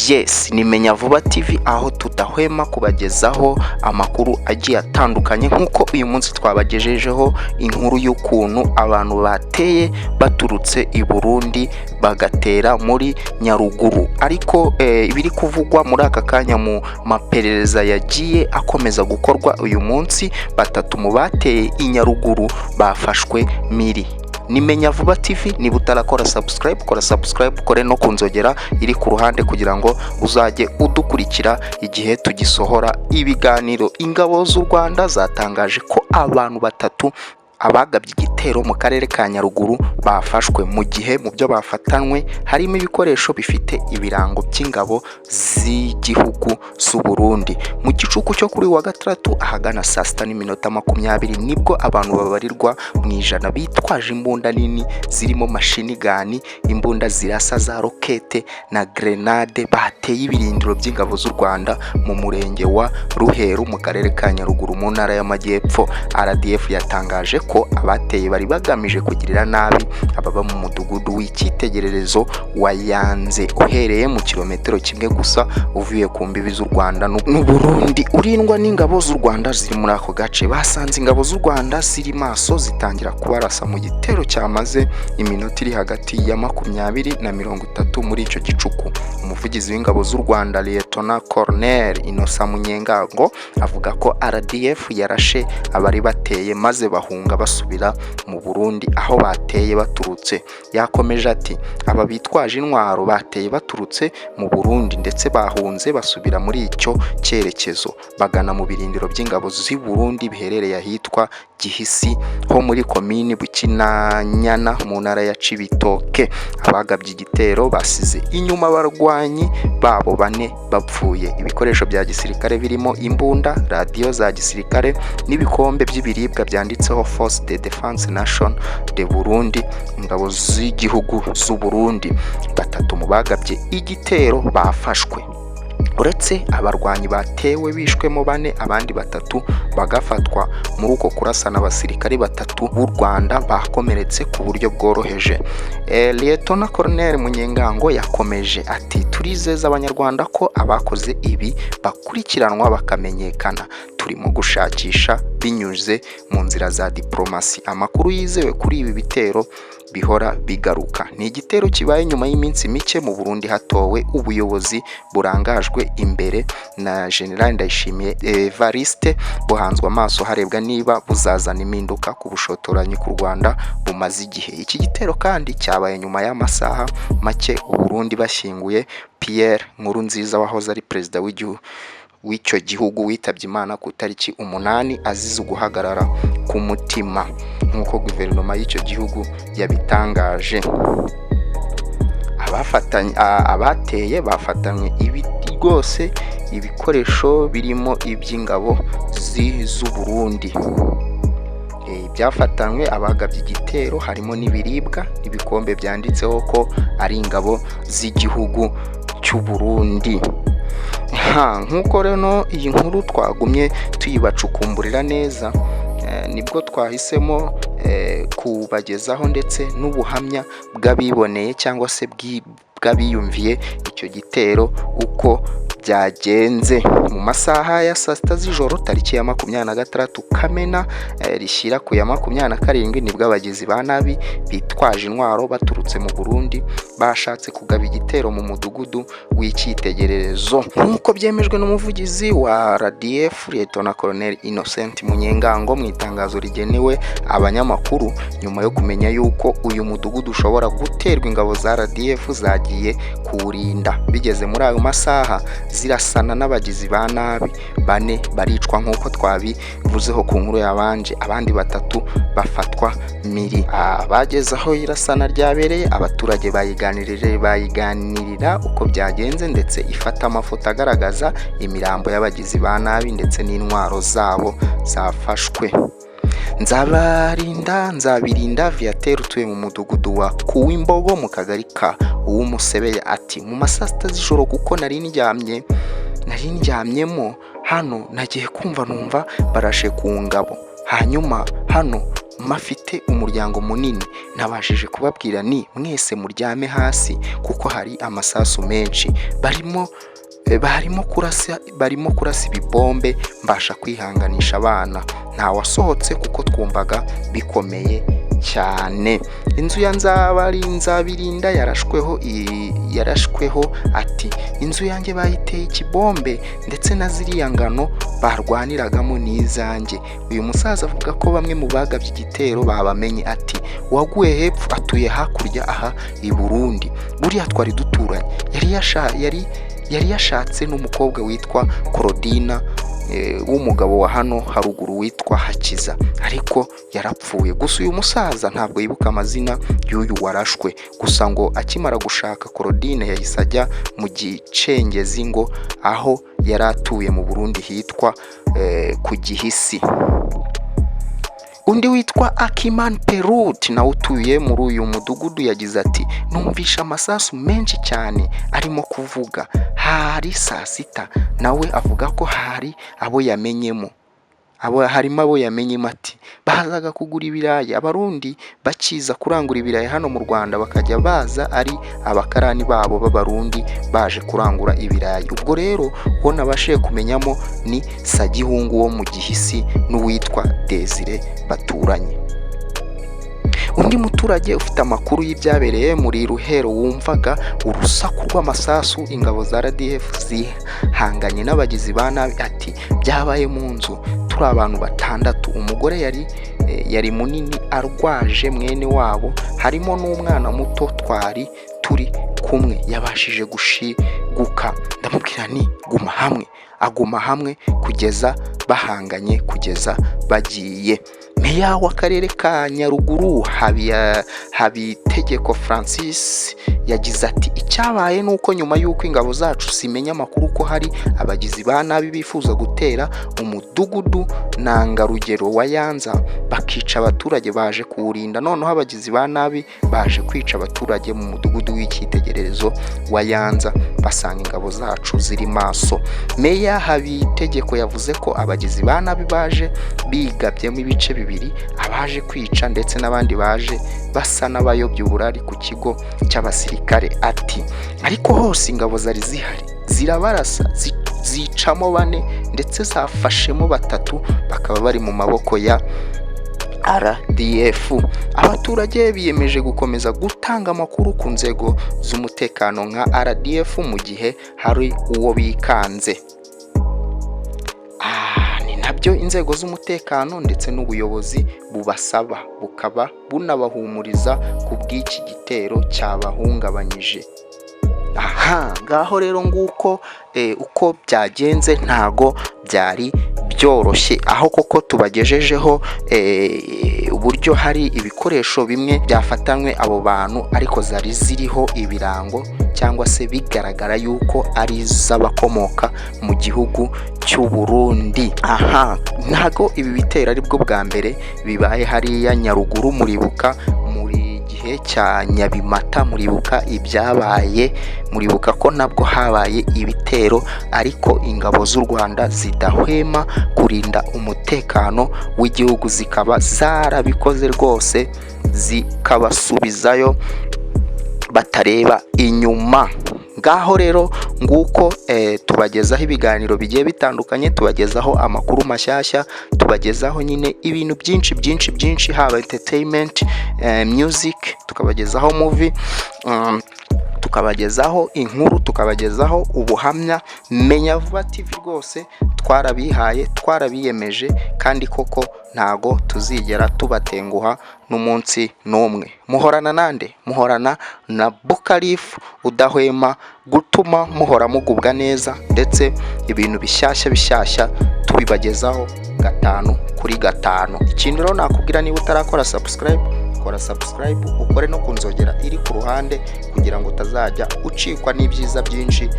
Yes, ni Menya Vuba TV aho tudahwema kubagezaho amakuru agiye atandukanye nk'uko uyu munsi twabagejejeho inkuru y'ukuntu abantu bateye baturutse i Burundi bagatera muri Nyaruguru. Ariko ibiri kuvugwa muri aka kanya mu maperereza yagiye akomeza gukorwa uyu munsi, batatu mu bateye i Nyaruguru bafashwe miri. Ni Menya Vuba TV, niba utarakora subscribe, kora subscribe, kore no kunzogera iri ku ruhande kugira ngo uzajye udukurikira igihe tugisohora ibiganiro. Ingabo z'u Rwanda zatangaje ko abantu batatu abagabye igitero mu karere ka Nyaruguru bafashwe, mu gihe mu byo bafatanwe harimo ibikoresho bifite ibirango by'ingabo z'igihugu z'u Burundi. Mu gicuku cyo kuri wa gatandatu ahagana saa 6:20 nibwo abantu babarirwa mu ijana bitwaje imbunda nini zirimo machine gun, imbunda zirasa za rokete na grenade bateye ibirindiro by'ingabo z'u Rwanda mu murenge wa Ruheru mu karere ka Nyaruguru mu ntara y'Amajyepfo. RDF yatangaje ko abateye bari bagamije kugirira nabi ababa mu mudugudu w'icyitegererezo wa Yanze uhereye mu kilometero kimwe gusa uvuye ku mbibi z'u Rwanda n'u Burundi, urindwa n'ingabo z'u Rwanda ziri muri ako gace. Basanze ingabo z'u Rwanda ziri maso zitangira kubarasa mu gitero cyamaze iminota iri hagati ya 20 na 30 muri icyo gicuku. Umuvugizi w'ingabo z'u Rwanda Lieutenant Colonel Innocent Munyengango avuga ko RDF yarashe abari bateye maze bahunga basubira mu Burundi aho bateye baturutse. Yakomeje ati aba bitwaje intwaro bateye baturutse mu Burundi ndetse bahunze basubira muri icyo cyerekezo bagana mu birindiro by'ingabo z'i Burundi biherereye ahitwa Gihisi ho muri komini Bukinanyana mu ntara ya Cibitoke. Abagabye igitero basize inyuma abarwanyi babo 4 bapfuye. Ibikoresho bya gisirikare birimo imbunda, radio za gisirikare n'ibikombe by'ibiribwa byanditseho Force de Defense Nation de Burundi, ingabo z'igihugu z'u Burundi. Batatu mu bagabye igitero bafashwe. Uretse abarwanyi batewe bishwemo 4, abandi batatu bagafatwa muri uko kurasana. Abasirikare batatu b'u Rwanda bakomeretse ku buryo bworoheje. Lieutenant Colonel Munyengango yakomeje ati turizeza abanyarwanda ko abakoze ibi bakurikiranwa bakamenyekana. Turimo gushakisha binyuze mu nzira za diplomasi. Amakuru yizewe kuri ibi bitero bihora bigaruka. Ni igitero kibaye nyuma y'iminsi mike mu Burundi hatowe ubuyobozi burangajwe imbere na General Ndayishimiye Evariste, buhanzwe amaso harebwa niba buzazana impinduka ku bushotoranyi ku Rwanda bumaze igihe. Iki gitero kandi cyabaye nyuma y'amasaha make u Burundi bashyinguye Pierre Nkurunziza wahoze ari perezida w'icyo gihugu witabye Imana ku tariki 8 azize guhagarara ku mutima nk'uko guverinoma y'icyo gihugu yabitangaje. Abateye bafatanywe ibiti rwose ibikoresho birimo iby'ingabo z'u Burundi. Byafatanywe abagabye igitero harimo n'ibiribwa, ibikombe byanditseho ko ari ingabo z'igihugu cy'u Burundi. Nk'uko rero iyi nkuru twagumye tuyibacukumburira neza, nibwo twahisemo kubagezaho ndetse n'ubuhamya bw'abiboneye cyangwa se bw'abiyumviye icyo gitero uko byagenze. Mu masaha ya saa 6 z'ijoro tariki ya 26 Kamena rishyira ku ya 27 nibwo abagizi ba nabi bitwaje intwaro baturutse mu Burundi bashatse kugaba igitero mu mudugudu w'icyitegererezo. Nk'uko byemejwe n'umuvugizi wa RDF Lieutenant Colonel Innocent Munyengango mu itangazo rigenewe abanyamakuru nyuma yo kumenya yuko uyu mudugudu ushobora guterwa, ingabo za RDF zagiye kuwurinda. Bigeze muri ayo masaha zirasana n'abagizi ba nabi 4 baricwa nk'uko twabivuzeho ku nkuru yabanje, abandi 3 bafatwa miri. Bageze aho irasana ryabereye abaturage bayiganirira uko byagenze ndetse ifata amafoto agaragaza imirambo y'abagizi ba nabi ndetse n'intwaro zabo zafashwe. Nzabirinda Viateur utuye mu mudugudu wa Kuwimbogo mu kagari ka Uwumusebeye ati mu masaa 6 z'ijoro kuko nari ndyamyemo hano nagiye kumva numva barashe ku ngabo, hanyuma hano mafite umuryango munini, nabashije kubabwira ni mwese muryame hasi kuko hari amasasu menshi barimo kurasa ibibombe, mbasha kwihanganisha abana, nta wasohotse kuko twumvaga bikomeye cyane. Inzu ya Nzabirinda yarashweho ati inzu yanjye bayiteye ikibombe ndetse na ziriya ngano barwaniragamo n'izanjye. Uyu musaza avuga ko bamwe mu bagabye igitero babamenye, ati waguye hepfo atuye hakurya aha i Burundi, buriya twari duturanye, yari yashatse n'umukobwa witwa Claudine w'umugabo wa hano haruguru witwa Hakiza, ariko yarapfuye. Gusa uyu musaza ntabwo yibuka amazina y'uyu warashwe, gusa ngo akimara gushaka Claudine yahise ajya mu Gicengezi ngo aho yari atuye mu Burundi hitwa ku Gihisi. Undi witwa Akiman Perut nawe utuye muri uyu mudugudu yagize ati numvisha amasasu menshi cyane arimo kuvuga, hari saa sita. Nawe avuga ko hari abo yamenyemo, harimo abo yamenyemo ati bazaga kugura ibirayi, abarundi bakiza kurangura ibirayi hano mu Rwanda bakajya baza ari abakarani babo b'abarundi baje kurangura ibirayi. Ubwo rero uwo nabashije kumenyamo ni Sagihungu wo mu Gihisi n'uwitwa Desire baturanye. Undi muturage ufite amakuru y'ibyabereye muri Ruhero wumvaga urusaku rw'amasasu, ingabo za RDF zihanganye n'abagizi ba nabi, ati byabaye mu nzu turi abantu 6, umugore yari munini arwaje mwene wabo, harimo n'umwana muto twari turi kumwe, yabashije gushiguka. Ndamubwira ni guma hamwe, aguma hamwe kugeza bahanganye, kugeza bagiye. Meya w'akarere ka Nyaruguru Habitegeko Francis yagize ati icyabaye nuko nyuma y'uko ingabo zacu zimenya amakuru ko hari abagizi ba nabi bifuza gutera umudugudu Ntangarugero wa Yanza bakica abaturage, baje kuwurinda, noneho abagizi ba nabi baje kwica abaturage mu mudugudu w'icyitegererezo wa Yanza, basanga ingabo zacu ziri maso. Meya Habitegeko yavuze ko abagizi ba nabi baje bigabyemo ibice bibiri, abaje kwica ndetse n'abandi baje basa n'abayobya uburari ku kigo cy'abasirikare. Ati ariko hose ingabo zari zihari zirabarasa, zicamo 4 ndetse zafashemo 3 bakaba bari mu maboko ya RDF. Abaturage biyemeje gukomeza gutanga amakuru ku nzego z'umutekano nka RDF mu gihe hari uwo bikanze. Nabyo inzego z'umutekano ndetse n'ubuyobozi bubasaba, bukaba bunabahumuriza ku bw'iki gitero cyabahungabanyije. Ngaho rero nguko uko byagenze ntago byari byoroshye, aho koko tubagejejeho uburyo hari ibikoresho bimwe byafatanywe abo bantu ariko zari ziriho ibirango cyangwa se bigaragara yuko ari iz'abakomoka mu gihugu cy'u Burundi. Ntago ibi bitero ari bwo bwa mbere bibaye hariya Nyaruguru, muribuka muri gihe cya Nyabimata, muribuka ibyabaye, muribuka ko nabwo habaye ibitero, ariko ingabo z'u Rwanda zidahwema kurinda umutekano w'igihugu, zikaba zarabikoze rwose, zikabasubizayo batareba inyuma. Ngaho rero nguko tubagezaho ibiganiro bigiye bitandukanye, tubagezaho amakuru mashyashya, tubagezaho nyine ibintu byinshi, haba entertainment, music, tukabagezaho movie, tukabagezaho inkuru, tukabagezaho ubuhamya. Menya Vuba TV rwose twarabihaye, twarabiyemeje, kandi koko ntago tuzigera tubatenguha n'umunsi n'umwe. Muhorana nande? Muhorana na Bukalif, udahwema gutuma muhora mugubwa neza, ndetse ibintu bishyashya tubibagezaho 5 kuri 5. Ikindi rero nakubwira, niba utarakora subscribe, kora subscribe, ukore no kunzogera iri ku ruhande kugira ngo utazajya ucikwa n'ibyiza byinshi.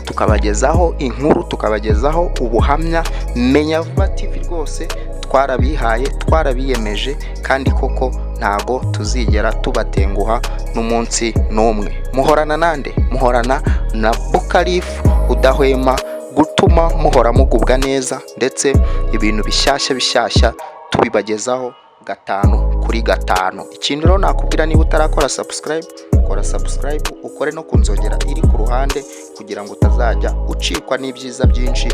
Tukabagezaho inkuru, tukabagezaho ubuhamya. Menya Vuba TV rwose twarabihaye, twarabiyemeje, kandi koko ntago tuzigera tubatenguha n'umunsi n'umwe. Muhorana nande? Muhorana na Bukalif, udahwema gutuma muhora mugubwa neza, ndetse ibintu bishyashya tubibagezaho 5/5. Ikintu rero nakubwira, niba utarakora subscribe, kora subscribe, ukore no kunzogera iri ku ruhande kugira ngo utazajya ucikwa n'ibyiza byinshi